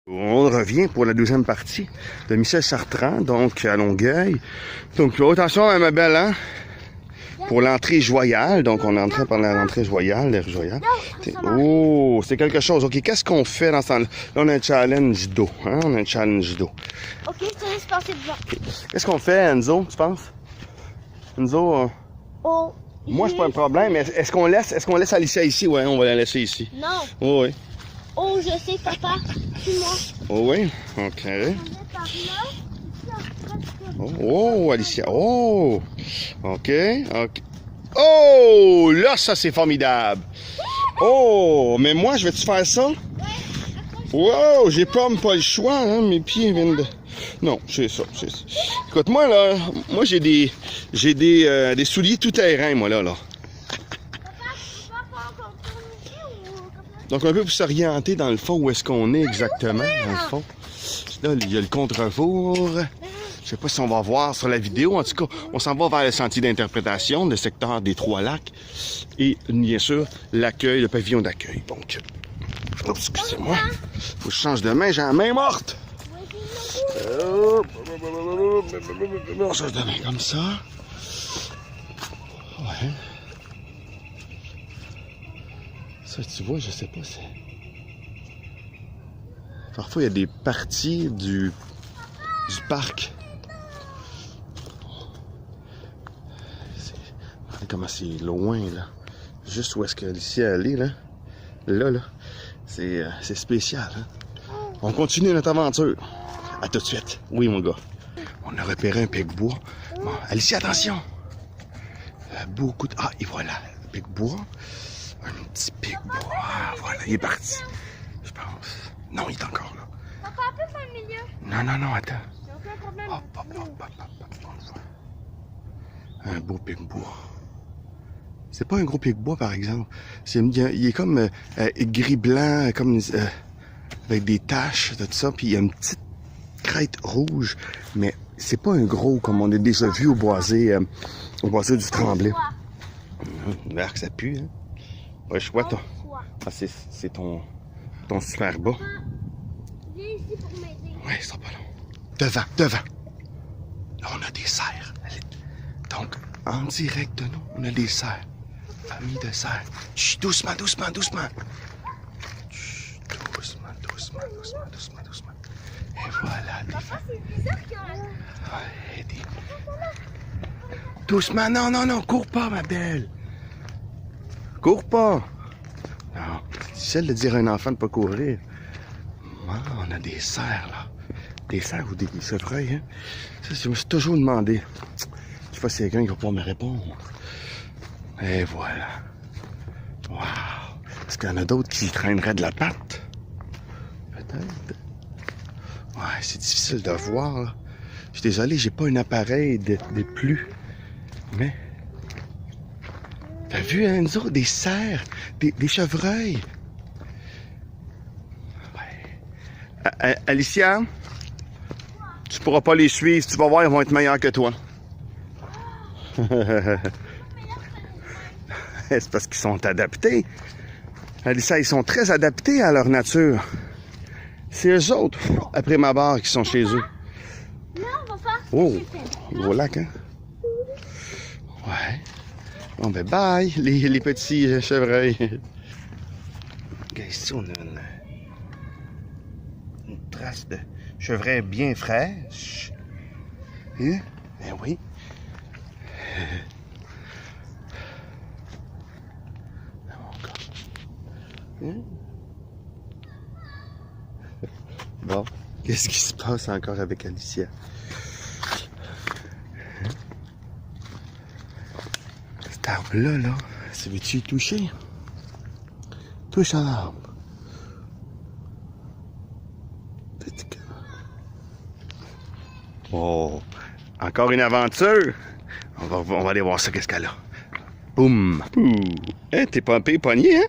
On revient pour la deuxième partie de Michel Chartrand, donc à Longueuil. Donc attention à ma belle, hein? Pour l'entrée Joyal, donc on est en train de parler de l'entrée Joyal, l'air Joyal. Oh, c'est quelque chose. OK, qu'est-ce qu'on fait dans ce temps-là? Là, on a un challenge d'eau, hein? On a un challenge d'eau. OK, je te laisse passer devant. Okay. Qu'est-ce qu'on fait, Enzo, tu penses? Enzo, Oh. moi, c'est pas un problème, mais est-ce qu'on laisse Alicia ici? Ouais, on va la laisser ici. Non. Oh, oui. Oh, je sais, papa. Suis-moi. Oh, oui. OK. On est par là. Oh, Alicia. Oh! OK. OK. Oh! Là, ça, c'est formidable. Oh! Mais moi, je vais-tu faire ça? Wow! J'ai pas le choix, hein? Mes pieds viennent de... Non, c'est ça, c'est ça. Écoute, moi, là, j'ai des souliers tout-terrain, moi, là. Donc, un peu pour s'orienter, dans le fond, où est-ce qu'on est exactement, dans le fond. Là, il y a le contrefour. Je sais pas si on va voir sur la vidéo. En tout cas, on s'en va vers le sentier d'interprétation, le secteur des Trois-Lacs. Et, bien sûr, l'accueil, le pavillon d'accueil. Donc, excusez-moi. Faut que je change de main, j'ai la main morte. On change de main comme ça. Ouais. Ça, tu vois, je sais pas, c'est... Parfois, il y a des parties du parc. Regardez comment c'est loin, là. Juste où est-ce qu'Alicia elle est, là. Là. C'est spécial, hein. On continue notre aventure. À tout de suite. Oui, mon gars. On a repéré un pic-bois. Bon, Alicia, attention. Beaucoup de... Ah, et voilà. Le pic-bois. Un petit pic-bois. Ah, voilà, il est parti. Je pense. Non, il est encore là. Papa, un peu dans le milieu. Non, attends. Il n'y a aucun problème. Hop. Un beau pic-bois. C'est pas un gros pic-bois, par exemple. Il est comme gris-blanc, comme avec des taches, tout ça. Puis il y a une petite crête rouge. Mais c'est pas un gros, comme on a déjà vu au boisé du Tremblay. L'arc, ça pue, hein? Ouais, je vois ton... Ah, c'est ton super bas. Viens ici pour m'aider. Ouais, ça sera pas long. Devant. Là, on a des cerfs. Donc, en direct de nous, on a des cerfs. Famille de cerfs. Chut, doucement. Chut, doucement. Et voilà, des Papa, c'est bizarre qu'il y a... Ouais, doucement, non, cours pas, ma belle. Cours pas. Non, c'est difficile de dire à un enfant de pas courir. Ah, on a des cerfs, là. Des cerfs ou des chevreuils, hein? Ça, je me suis toujours demandé. Je sais pas si quelqu'un qui va pouvoir me répondre. Et voilà. Wow! Est-ce qu'il y en a d'autres qui traîneraient de la patte? Peut-être. Ouais, c'est difficile de voir, là. Je suis désolé, j'ai pas un appareil de plus. Mais... T'as vu, Enzo? Des cerfs, des chevreuils. Ouais. Alicia, tu pourras pas les suivre. Tu vas voir, ils vont être meilleurs que toi. C'est parce qu'ils sont adaptés. Alicia, ils sont très adaptés à leur nature. C'est eux autres, après ma barre, qui sont chez eux. Là, on va faire... Oh, gros lac, hein? Ouais. Bon, ben bye, les petits chevreuils. Ici, on a une trace de chevreuil bien fraîche. Hein? Ben oui. Hein? Bon, qu'est-ce qui se passe encore avec Alicia? Cet arbre-là, ça veut-tu y toucher? Touche à l'arbre. Oh, encore une aventure. On va aller voir ça, qu'est-ce qu'elle a. Boum. Hein, t'es pas un peu pogné, hein?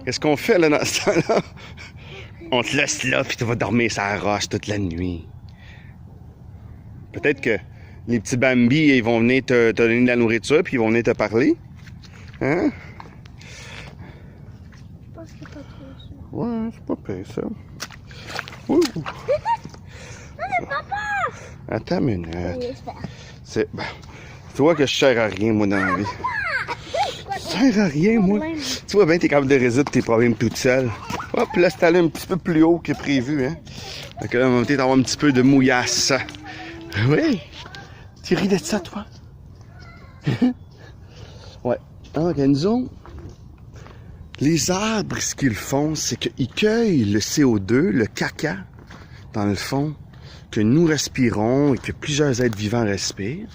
Qu'est-ce qu'on fait, là, dans ce temps-là? On te laisse là, puis tu vas dormir sur la roche toute la nuit. Peut-être que les petits Bambi, ils vont venir te donner de la nourriture, puis ils vont venir te parler. Hein? Je pense qu'il est pas trop sûr. Ouais, c'est pas pire, ça. Ouh. Attends une minute. C'est... Ben, tu vois que je sers à rien, moi, dans la vie. Je sers à rien, moi. Tu vois bien, t'es capable de résoudre tes problèmes toute seule. Hop, là, c'est allé un petit peu plus haut que prévu, hein. Fait que là, on va peut-être avoir un petit peu de mouillasse. Oui. Tu ris de ça, toi? Ouais. Alors, Enzo, les arbres, ce qu'ils font, c'est qu'ils cueillent le CO2, le caca, dans le fond, que nous respirons et que plusieurs êtres vivants respirent,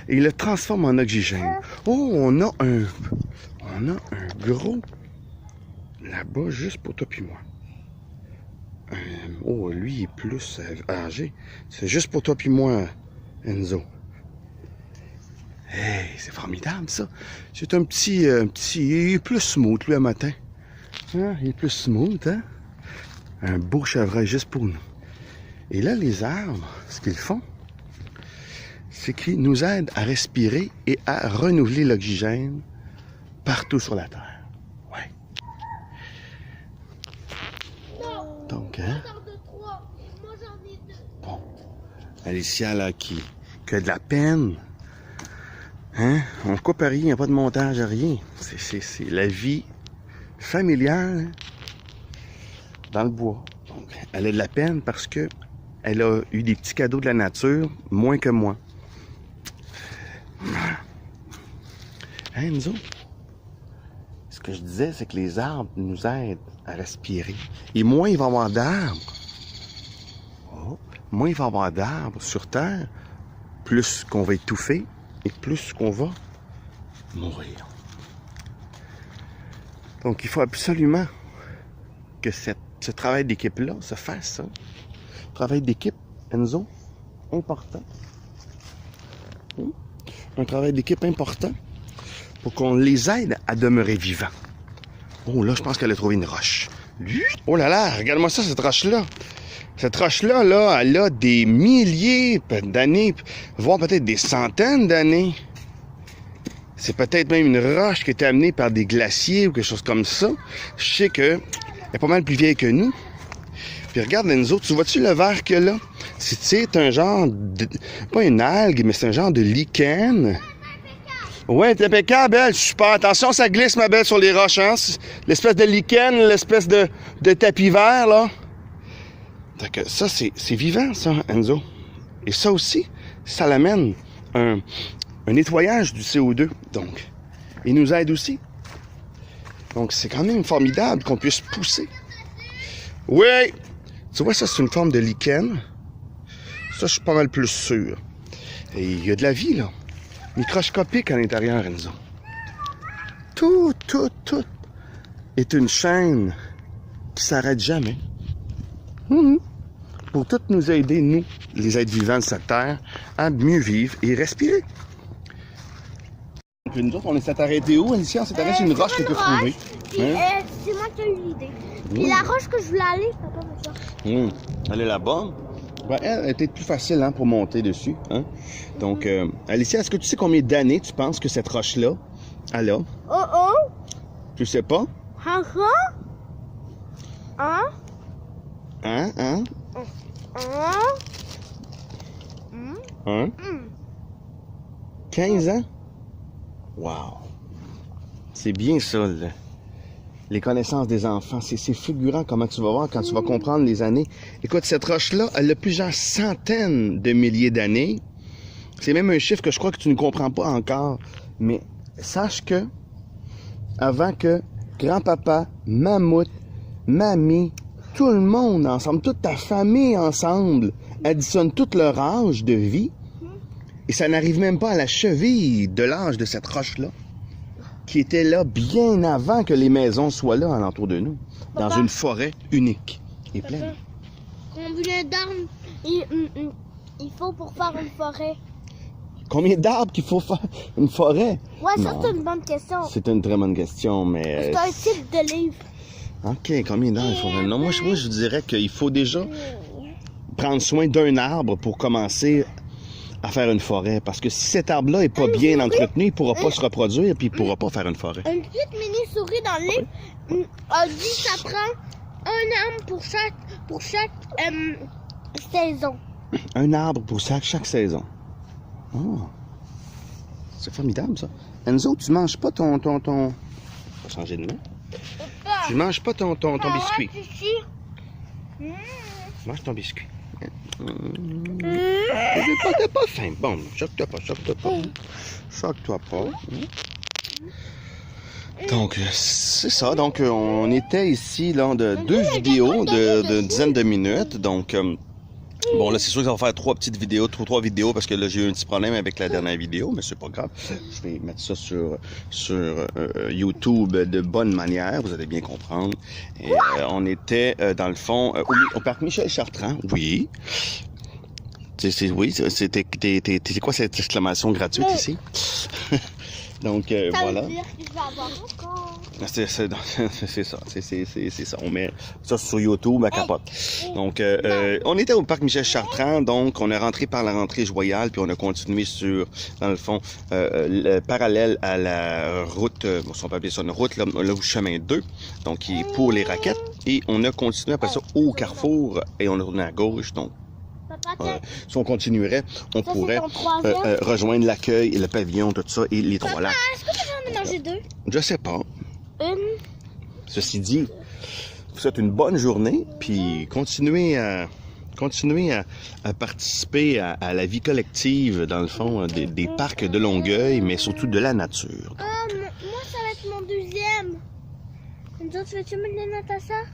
et ils le transforment en oxygène. Oh, on a un gros là-bas, juste pour toi puis moi. Oh, lui, il est plus âgé. C'est juste pour toi puis moi, Enzo. Hey, c'est formidable, ça. C'est un petit... Il est plus smooth, lui, un matin. Hein? Il est plus smooth, hein? Un beau chevreuil juste pour nous. Et là, les arbres, ce qu'ils font, c'est qu'ils nous aident à respirer et à renouveler l'oxygène partout sur la Terre. Ouais. Donc, hein? Bon. Alicia, là, qui a de la peine. Hein? On coupe à rien, il n'y a pas de montage à rien. C'est la vie familiale, hein? Dans le bois. Donc, elle a de la peine parce que elle a eu des petits cadeaux de la nature, moins que moi. Hein, Enzo? Ce que je disais, c'est que les arbres nous aident à respirer. Et moins il va y avoir d'arbres, moins il va y avoir d'arbres sur Terre, plus qu'on va étouffer et plus qu'on va mourir. Donc, il faut absolument que ce travail d'équipe-là se fasse. Hein? Travail d'équipe, Enzo, important. Un travail d'équipe important pour qu'on les aide à demeurer vivants. Oh, là, je pense qu'elle a trouvé une roche. Oh là là, regarde-moi ça, cette roche-là. Cette roche-là, là, elle a des milliers d'années, voire peut-être des centaines d'années. C'est peut-être même une roche qui a été amenée par des glaciers ou quelque chose comme ça. Je sais qu'elle est pas mal plus vieille que nous. Puis regarde, Enzo, tu vois-tu le verre qu'il y a là? C'est un genre de... Pas une algue, mais c'est un genre de lichen. Ouais, t'es impeccable, belle. Super. Attention, ça glisse, ma belle, sur les roches, hein? L'espèce de lichen, l'espèce de tapis vert, là. Donc, ça, c'est vivant, ça, Enzo. Et ça aussi, ça l'amène un nettoyage du CO2. Donc, il nous aide aussi. Donc, c'est quand même formidable qu'on puisse pousser. Oui! Tu vois, ça, c'est une forme de lichen. Ça, je suis pas mal plus sûr. Et il y a de la vie, là. Microscopique à l'intérieur, Enzo. Tout est une chaîne qui s'arrête jamais. Pour tout nous aider, nous, les êtres vivants de cette terre, à mieux vivre et respirer. Puis nous autres, on s'est arrêté où, Alicia? On s'est arrêté sur une roche que tu as trouvée. Hein? C'est moi qui ai eu l'idée. Puis la roche que je voulais aller, papa me ça. Elle est là-bas. Ben, elle était plus facile, hein, pour monter dessus. Hein? Donc, Alicia, est-ce que tu sais combien d'années tu penses que cette roche-là, elle a? Tu sais pas? Hein? 15 ans? Wow! C'est bien ça, les connaissances des enfants. C'est fulgurant comment tu vas voir quand tu vas comprendre les années. Écoute, cette roche-là, elle a plusieurs centaines de milliers d'années. C'est même un chiffre que je crois que tu ne comprends pas encore. Mais sache que, avant que grand-papa, mammouth, mamie, tout le monde ensemble, toute ta famille ensemble, additionnent tout leur âge de vie, et ça n'arrive même pas à la cheville de l'âge de cette roche-là, qui était là bien avant que les maisons soient là alentour de nous, dans une forêt unique et pleine. Combien d'arbres il faut pour faire une forêt? Combien d'arbres qu'il faut faire une forêt? Ouais, ça c'est une bonne question. C'est une très bonne question, mais... C'est un type de livre. OK, combien d'arbres il faut faire? Non, moi je dirais qu'il faut déjà prendre soin d'un arbre pour commencer à faire une forêt. Parce que si cet arbre-là n'est pas bien entretenu, il ne pourra pas se reproduire puis il ne pourra pas faire une forêt. Une petite mini-souris dans le livre a dit que ça prend un arbre pour chaque saison. Un arbre pour chaque saison. Oh. C'est formidable, ça. Enzo, tu manges pas ton... On va changer de main. Tu manges pas ton biscuit. Mange ton biscuit. T'as pas faim. Bon, choque-toi pas. Choque-toi pas. Donc, c'est ça. Donc, on était ici lors de 2 vidéos de dizaines de minutes. Donc, bon, là, c'est sûr que ça va faire 3 petites vidéos, 3 vidéos, parce que là, j'ai eu un petit problème avec la dernière vidéo, mais c'est pas grave. Je vais mettre ça sur YouTube de bonne manière, vous allez bien comprendre. Et, on était, dans le fond, au parc Michel Chartrand, oui. Oui, c'est quoi cette exclamation gratuite ici? Donc, Ça voilà. veut dire que je vais avoir encore. C'est ça, c'est ça. On met ça sur YouTube, à capote. Donc, on était au parc Michel Chartrand, donc on est rentré par la rentrée Joyal, puis on a continué sur, dans le fond, parallèle à la route, si on peut appeler ça une route, là, le chemin 2, donc qui est pour les raquettes, et on a continué après ça au carrefour, et on est retourné à gauche, donc. Si on continuerait, on pourrait rejoindre l'accueil et le pavillon, tout ça, et les 3 lacs. Est-ce que tu viens de manger 2? Je sais pas. Une. Ceci dit, vous faites une bonne journée, puis continuez à participer à la vie collective, dans le fond, des parcs de Longueuil, mais surtout de la nature. Ah, moi, ça va être mon deuxième. Nous autres, tu veux-tu me donner à ta soeur?